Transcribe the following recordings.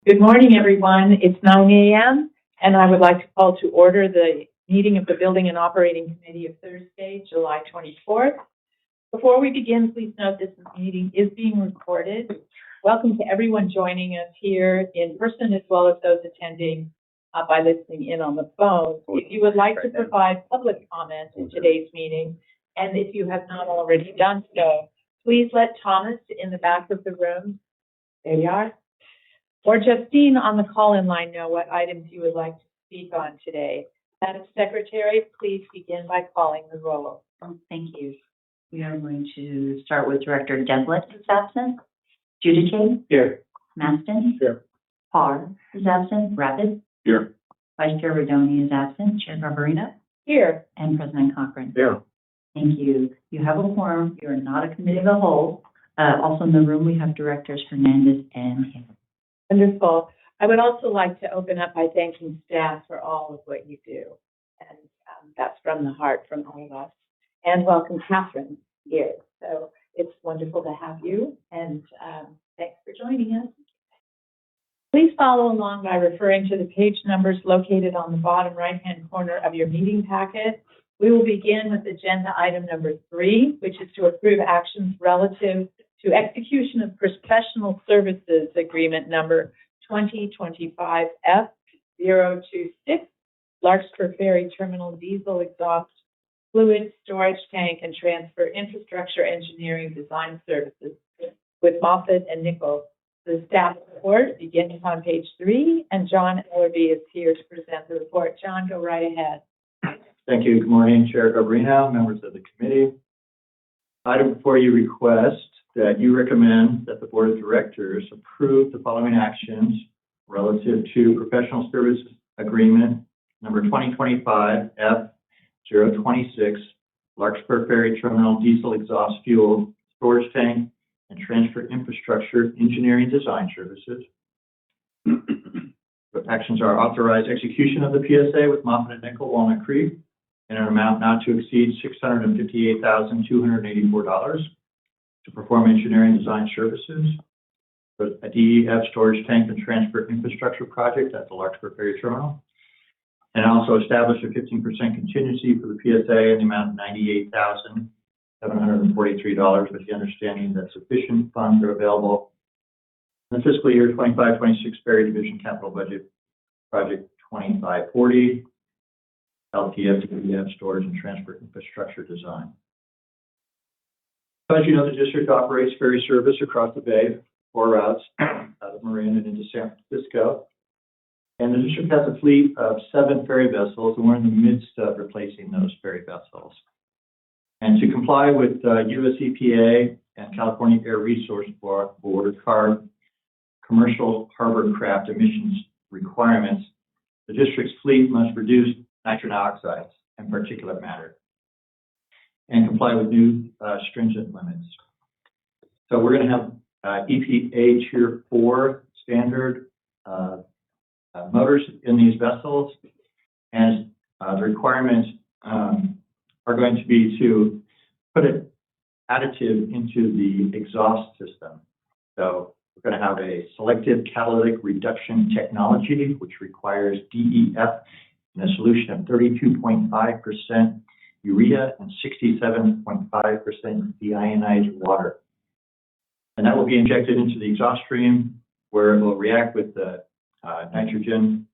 Good morning, everyone. It's 9 a.m., and I would like to call to order the meeting of the Building and Operating Committee of Thursday, July 24th. Before we begin, please note this meeting is being recorded. Welcome to everyone joining us here in person as well as those attending by listening in on the phone. If you would like to provide public comment in today's meeting, and if you have not already done so, please let Thomas in the back of the room, there you are, or Justine on the call-in line know what items you would like to speak on today. Madam Secretary, please begin by calling the roll. Thank you. We are going to start with Director Devlett is absent. Giudice? Here. Maston? Here. Parr is absent. Rapid? Here. Vice Chair Rodoni is absent. Chair Garbarino? Here. And President Cochran? Here. Thank you. You have a quorum. You are not a committee of the whole. Also in the room, we have Directors Hernandez and Hamilton. Wonderful. I would also like to open up by thanking staff for all of what you do. And that's from the heart from all of us. And welcome Catherine here. So it's wonderful to have you, and thanks for joining us. Please follow along by referring to the page numbers located on the bottom right-hand corner of your meeting packet. We will begin with agenda item number 3, which is to approve actions relative to execution of professional services agreement number 2025F026, Larkspur Ferry Terminal Diesel Exhaust Fluid Storage Tank and Transfer Infrastructure Engineering Design Services with Moffatt and Nichols. The staff report begins on page 3, and John Ellerby is here to present the report. John, go right ahead. Thank you. Good morning, Chair Garbarino, members of the committee. Item before you request that you recommend that the Board of Directors approve the following actions relative to professional services agreement number 2025 F026, Larkspur Ferry Terminal Diesel Exhaust Fuel Storage Tank and Transfer Infrastructure Engineering Design Services. The actions are authorized execution of the PSA with Moffatt and Nichols Walnut Creek in an amount not to exceed $658,284 to perform engineering design services for a DEF storage tank and transfer infrastructure project at the Larkspur Ferry Terminal, and also establish a 15% contingency for the PSA in the amount of $98,743 with the understanding that sufficient funds are available in the fiscal year 25-26 Ferry Division Capital Budget Project 2540, LTF DEF storage and transfer infrastructure design. As you know, the district operates ferry service across the bay, 4 routes out of Marin and into San Francisco. And the district has a fleet of 7 ferry vessels, and we're in the midst of replacing those ferry vessels. And to comply with US EPA and California Air Resources Board CARB commercial harbor craft emissions requirements, the district's fleet must reduce nitrogen oxides and particulate matter and comply with new stringent limits. So we're going to have EPA Tier 4 standard motors in these vessels, and the requirements are going to be to put an additive into the exhaust system. So we're going to have a selective catalytic reduction technology, which requires DEF in a solution of 32.5% urea and 67.5% deionized water. And that will be injected into the exhaust stream where it will react with the nitrogen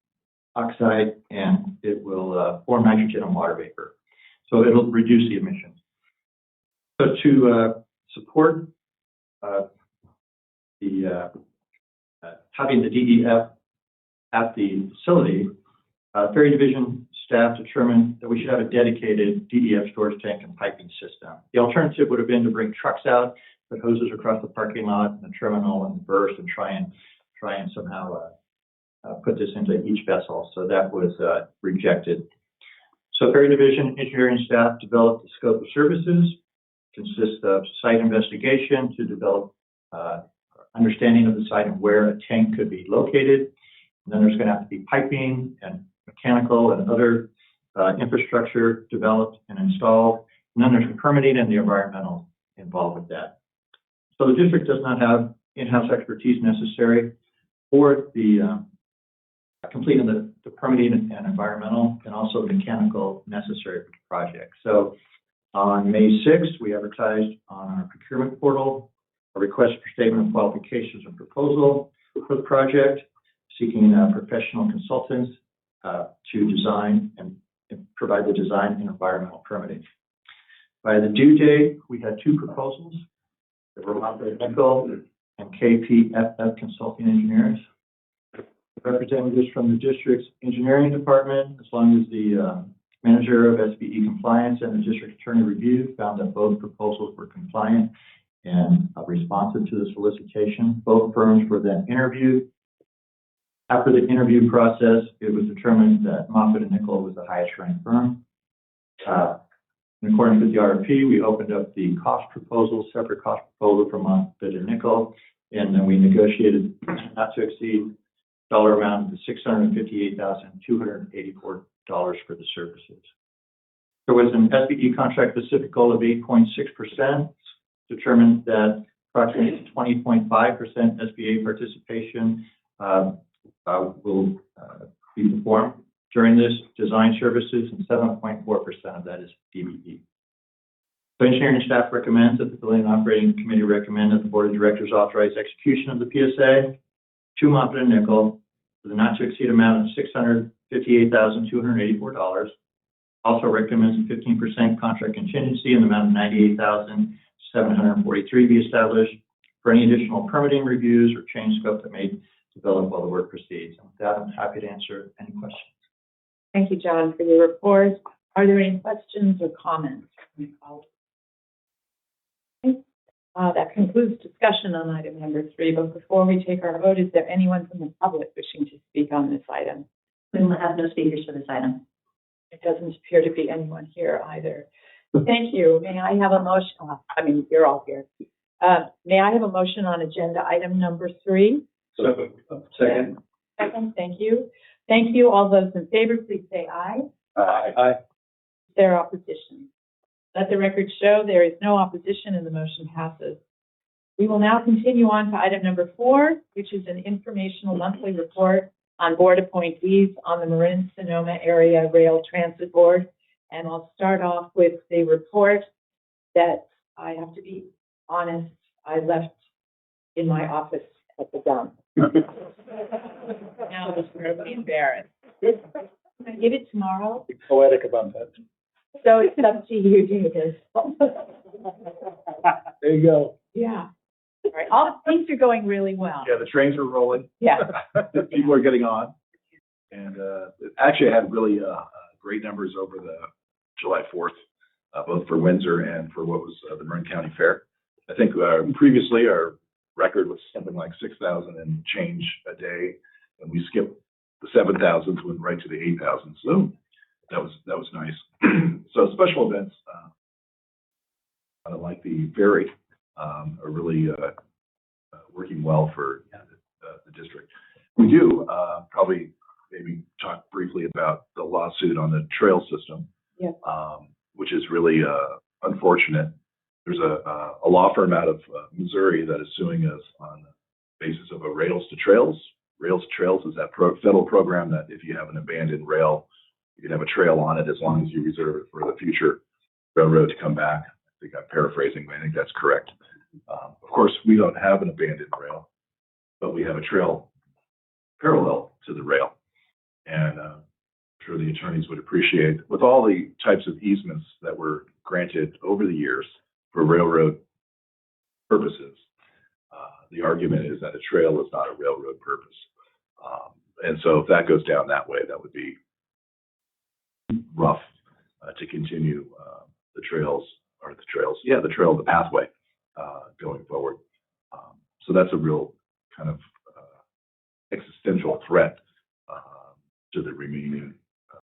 oxide, and it will form nitrogen and water vapor. So it'll reduce the emissions. So to support having the DEF at the facility, Ferry Division staff determined that we should have a dedicated DEF storage tank and piping system. The alternative would have been to bring trucks out, put hoses across the parking lot and the terminal and burst and try and somehow put this into each vessel. So that was rejected. So Ferry Division engineering staff developed the scope of services, consists of site investigation to develop understanding of the site and where a tank could be located. And then there's going to have to be piping and mechanical and other infrastructure developed and installed. And then there's the permitting and the environmental involved with that. So the district does not have in-house expertise necessary for the completing the permitting and environmental and also the mechanical necessary for the project. So on May 6th, we advertised on our procurement portal a request for statement of qualifications and proposal for the project, seeking professional consultants to design and provide the design and environmental permitting. By the due date, we had two proposals. They were Moffitt Nickel and KPFF Consulting Engineers. Representatives from the district's engineering department, as long as the manager of SBE compliance and the district attorney review, found that both proposals were compliant and responsive to the solicitation. Both firms were then interviewed. After the interview process, it was determined that Moffitt Nickel was the highest ranked firm. In accordance with the RFP, we opened up the cost proposal, separate cost proposal for Moffitt Nickel, and then we negotiated not to exceed dollar amount of $658,284 for the services. There was an SBE contract specific goal of 8.6%, determined that approximately 20.5% SBA participation will be performed during this design services, and 7.4% of that is DBE. So engineering staff recommends that the Building and Operating Committee recommend that the Board of Directors authorize execution of the PSA to Moffitt Nickel with a not to exceed amount of $658,284. Also recommends a 15% contract contingency in the amount of $98,743 be established for any additional permitting reviews or change scope that may develop while the work proceeds. And with that, I'm happy to answer any questions. Thank you, John, for your report. Are there any questions or comments? Okay. That concludes discussion on item number 3. But before we take our vote, is there anyone from the public wishing to speak on this item? We will have no speakers for this item. It doesn't appear to be anyone here either. Thank you. May I have a motion? You're all here. May I have a motion on agenda item number 3? So, second. Second, thank you. Thank you. All those in favor, please say aye. Aye. Is there opposition? Let the record show there is no opposition and the motion passes. We will now continue on to item number 4, which is an informational monthly report on board appointees on the Marin-Sonoma Area Rail Transit Board. And I'll start off with the report that I have to be honest, I left in my office at the dump. Now I'm terribly embarrassed. Can I give it tomorrow? Be poetic about that. So it's up to you, David. There you go. Yeah. All right. All things are going really well. Yeah, the trains are rolling. Yeah. People are getting on. And actually, I had really great numbers over the July 4th, both for Windsor and for what was the Marin County Fair. I think previously our record was something like 6,000 and change a day, and we skipped the 7,000s, went right to the 8,000. So that was nice. So special events, like the ferry, are really working well for the district. We do probably maybe talk briefly about the lawsuit on the trail system, which is really unfortunate. There's a law firm out of Missouri that is suing us on the basis of a Rails to Trails. Rails to Trails is that federal program that if you have an abandoned rail, you can have a trail on it as long as you reserve it for the future railroad to come back. I think I'm paraphrasing, but I think that's correct. Of course, we don't have an abandoned rail, but we have a trail parallel to the rail. And I'm sure the attorneys would appreciate, with all the types of easements that were granted over the years for railroad purposes, the argument is that a trail is not a railroad purpose. And so if that goes down that way, that would be rough to continue the pathway going forward. So that's a real kind of existential threat to the remaining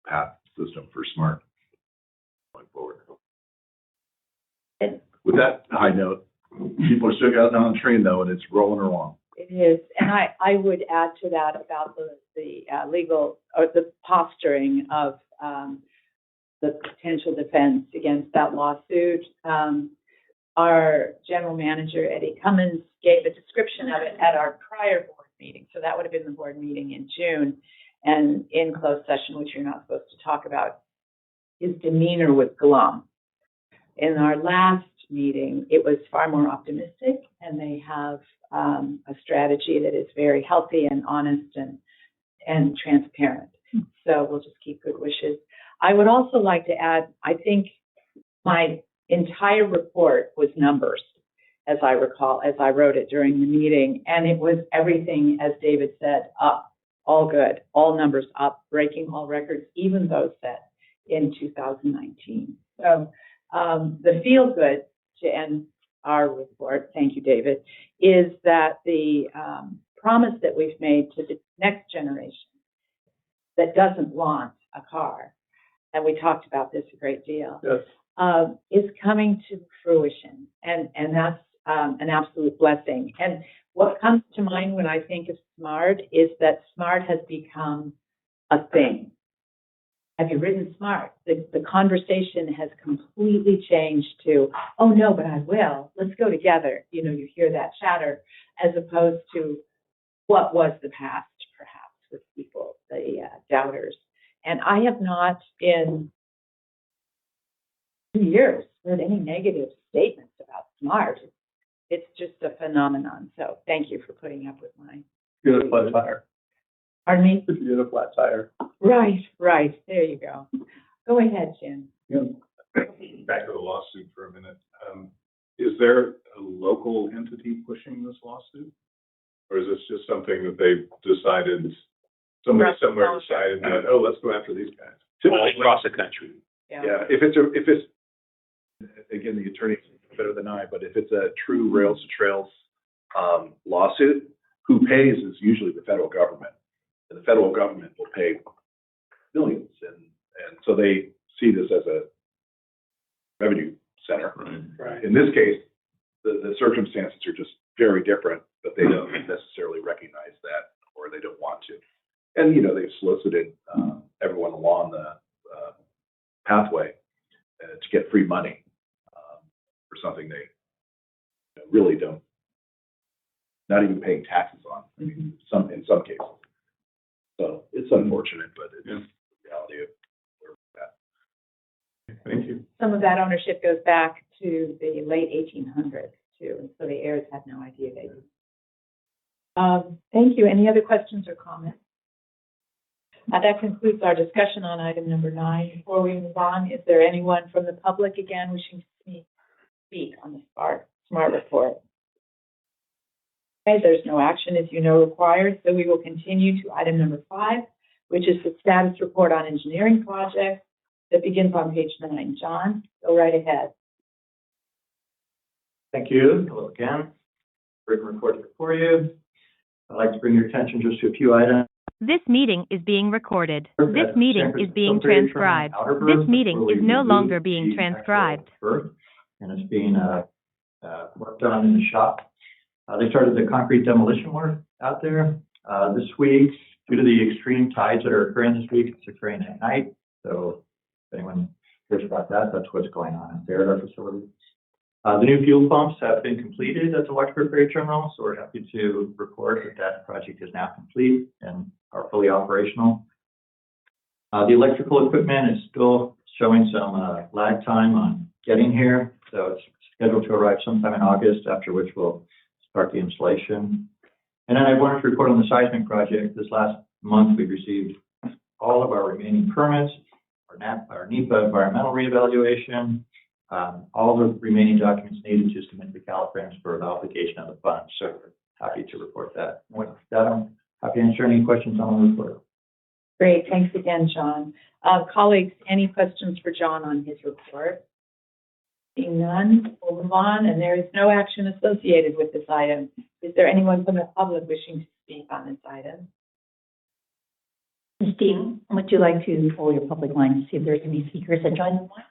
path system for SMART going forward. With that high note, people are still getting on the train though, and it's rolling along. It is, and I would add to that about the legal or the posturing of the potential defense against that lawsuit. Our general manager, Eddie Cummins, gave a description of it at our prior board meeting. So that would have been the board meeting in June. And in closed session, which you're not supposed to talk about, his demeanor was glum. In our last meeting, it was far more optimistic, and they have a strategy that is very healthy and honest and transparent. So we'll just keep good wishes. I would also like to add, I think my entire report was numbers, as I recall, as I wrote it during the meeting, and it was everything, as David said, up, all good, all numbers up, breaking all records, even those set in 2019. So the feel good to end our report, thank you, David, is that the promise that we've made to the next generation that doesn't want a car, and we talked about this a great deal, Yes. is coming to fruition, and that's an absolute blessing. And what comes to mind when I think of SMART is that SMART has become a thing. Have you ridden SMART? The conversation has completely changed to, oh no, but I will. Let's go together. You know, you hear that chatter, as opposed to what was the past, perhaps, with people, the doubters. And I have not in 2 years heard any negative statements about SMART. It's just a phenomenon. So thank you for putting up with mine. You had a flat tire. Pardon me? If you had a flat tire. Right. There you go. Go ahead, Jim. Back to the lawsuit for a minute. Is there a local entity pushing this lawsuit? Or is this just something that they've decided, somebody somewhere decided that, oh, let's go after these guys? All across the country. Yeah, if it's, again, the attorney's better than I, but if it's a true rails to trails lawsuit, who pays is usually the federal government. And the federal government will pay billions. And so they see this as a revenue center. Right. In this case, the circumstances are just very different, but they don't necessarily recognize that, or they don't want to. And, you know, they've solicited everyone along the pathway to get free money for something they really don't, not even paying taxes on, I mean, in some cases. So it's unfortunate, but it's the reality of where we're at. Thank you. Some of that ownership goes back to the late 1800s, too, and so the heirs had no idea they did. Thank you. Any other questions or comments? That concludes our discussion on item number 9. Before we move on, is there anyone from the public, again, wishing to speak on the SMART report? Okay, there's no action, as you know, required, so we will continue to item number 5, which is the status report on engineering projects that begins on page 9. John, go right ahead. Thank you. Hello again. Written report here for you. I'd like to bring your attention just to a few items. This meeting is being recorded. San This meeting is Francisco being Ferry Terminal transcribed. Outer Berth, This meeting where is we no removed longer being the transcribed. actual berth, and it's being worked on in the shop. They started the concrete demolition work out there this week. Due to the extreme tides that are occurring this week, it's occurring at night. So if anyone cares about that, that's what's going on out there at our facility. The new fuel pumps have been completed at the Larkspur Ferry Terminal, so we're happy to report that that project is now complete and are fully operational. The electrical equipment is still showing some lag time on getting here, so it's scheduled to arrive sometime in August, after which we'll start the installation. And then I wanted to report on the seismic project. This last month, we received all of our remaining permits, our NEPA environmental reevaluation, all the remaining documents needed to submit the Caltrans for the obligation of the funds. So we're happy to report that. With that, I'm happy to answer any questions on the report. Great. Thanks again, John. Colleagues, any questions for John on his report? Seeing none, we'll move on, and there is no action associated with this item. Is there anyone from the public wishing to speak on this item? Christine, would you like to pull your public line to see if there's any speakers that join the line?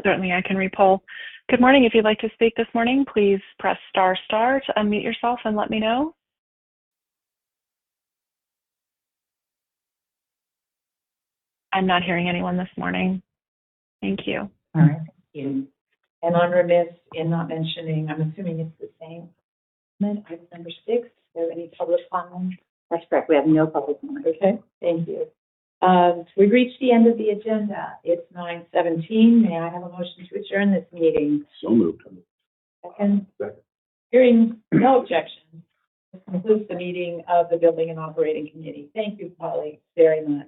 Certainly, I can repoll. Good morning. If you'd like to speak this morning, please press ** to unmute yourself and let me know. I'm not hearing anyone this morning. Thank you. All right, thank you. And I'm remiss in not mentioning, I'm assuming it's the same Item number 6, is there any public comment? That's correct. We have no public comment. Okay, thank you. We've reached the end of the agenda. It's 9:17. May I have a motion to adjourn this meeting? So moved. Second? Second. Hearing no objections, this concludes the meeting of the Building and Operating Committee. Thank you, colleagues, very much.